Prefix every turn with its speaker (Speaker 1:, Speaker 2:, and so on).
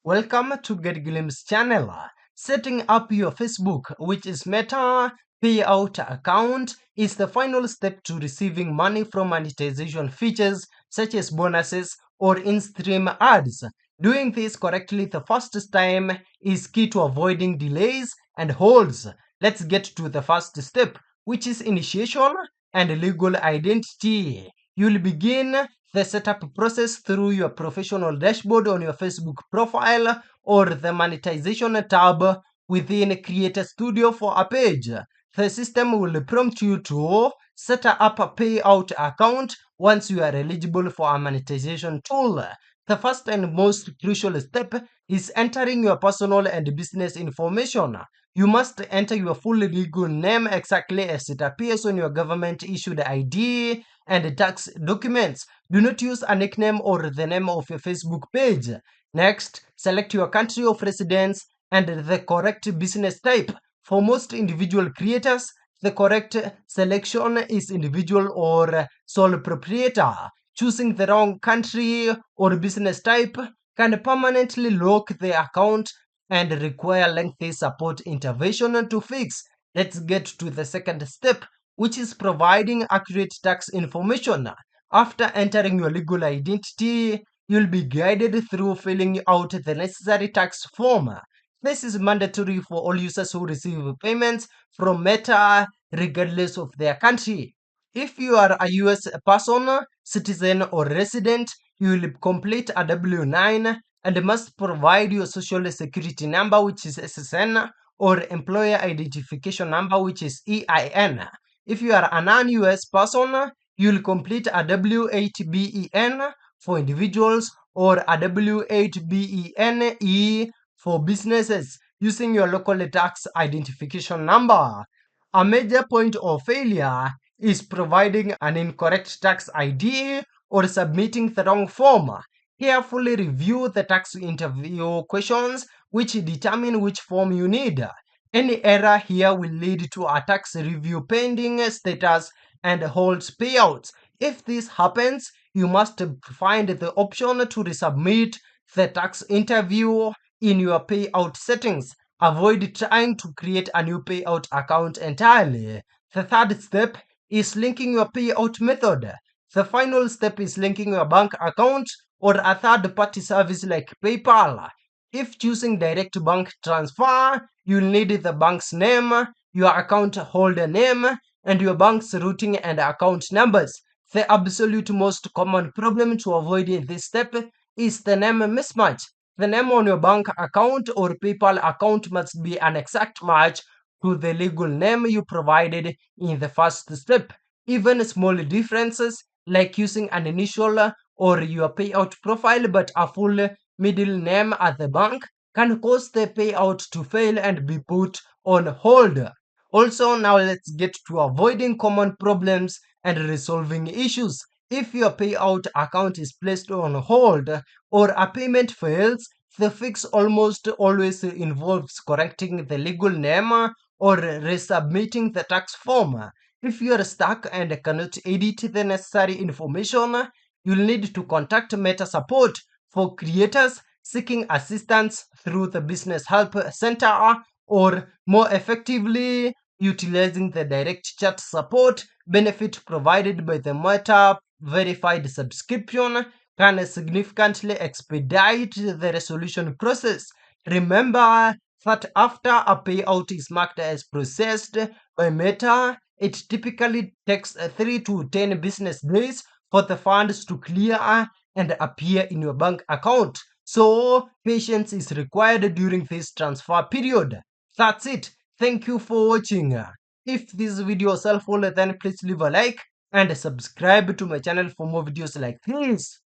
Speaker 1: Welcome to Get Glimpse channel. Setting up your Facebook, which is Meta Payout account, is the final step to receiving money from monetization features such as bonuses or in-stream ads. Doing this correctly the first time is key to avoiding delays and holds. Let's get to the first step, which is initiation and legal identity. You'll begin the setup process through your professional dashboard on your Facebook profile or the monetization tab within Creator Studio for a page. The system will prompt you to set up a payout account once you are eligible for a monetization tool. The first and most crucial step is entering your personal and business information. You must enter your full legal name exactly as it appears on your government issued ID and tax documents. Do not use a nickname or the name of your Facebook page. Next, select your country of residence and the correct business type. For most individual creators, the correct selection is individual or sole proprietor. Choosing the wrong country or business type can permanently lock the account and require lengthy support intervention to fix. Let's get to the second step, which is providing accurate tax information. After entering your legal identity, you'll be guided through filling out the necessary tax form. This is mandatory for all users who receive payments from Meta regardless of their country. If you are a US person, citizen, or resident, you will complete a W-9 and must provide your social security number, which is SSN, or employer identification number, which is EIN. If you are a non-US person, you'll complete a W-8BEN for individuals or a W-8BENE for businesses using your local tax identification number. A major point of failure is providing an incorrect tax ID or submitting the wrong form. Carefully review the tax interview questions which determine which form you need. Any error here will lead to a tax review pending status and holds payouts. If this happens, you must find the option to resubmit the tax interview in your payout settings. Avoid trying to create a new payout account entirely. The third step is linking your payout method. The final step is linking your bank account or a third-party service like PayPal. If choosing direct bank transfer, you'll need the bank's name, your account holder name, and your bank's routing and account numbers. The absolute most common problem to avoid in this step is the name mismatch. The name on your bank account or PayPal account must be an exact match to the legal name you provided in the first step. Even small differences like using an initial or your payout profile but a full middle name at the bank can cause the payout to fail and be put on hold. Also, now let's get to avoiding common problems and resolving issues. If your payout account is placed on hold or a payment fails, the fix almost always involves correcting the legal name or resubmitting the tax form. If you are stuck and cannot edit the necessary information, you'll need to contact Meta support for creators seeking assistance through the Business Help Center or more effectively utilizing the direct chat support benefit provided by the Meta verified subscription can significantly expedite the resolution process. Remember that after a payout is marked as processed by Meta, it typically takes 3 to 10 business days for the funds to clear and appear in your bank account. So, patience is required during this transfer period. That's it. Thank you for watching. If this video is helpful, then please leave a like and subscribe to my channel for more videos like this.